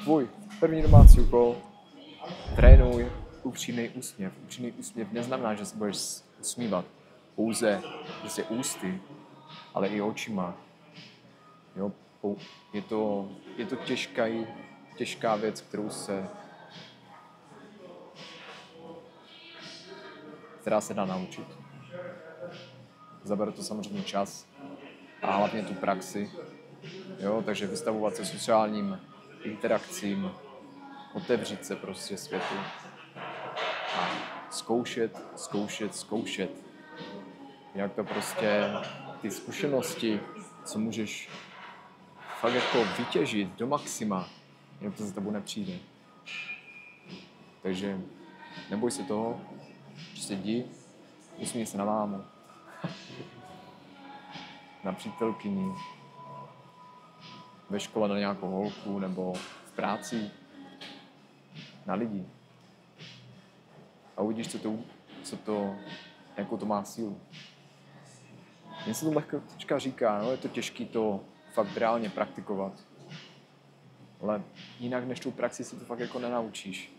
tvůj první domácí úkol, trénuj upřímný úsměv. Upřímný úsměv neznamená, že se budeš usmívat pouze prostě ústy, ale i očima. Jo? Je to těžká věc, která se dá naučit. Zabere to samozřejmě čas a hlavně tu praxi. Jo? Takže vystavovat se sociálním interakcím, otevřít se prostě světu a zkoušet. Jak to prostě ty zkušenosti, co můžeš fakt jako vytěžit do maxima, jak to za tebou nepřijde. Takže neboj se toho, prostě jdi, usmíj se na mámu, na přítelkyni, ve škole na nějakou holku nebo v práci, na lidi. A uvidíš, jakou to má sílu. Mně se to lehko teďka říká, no, je to těžké to fakt reálně praktikovat. Ale jinak než tou praxi si to fakt jako nenaučíš.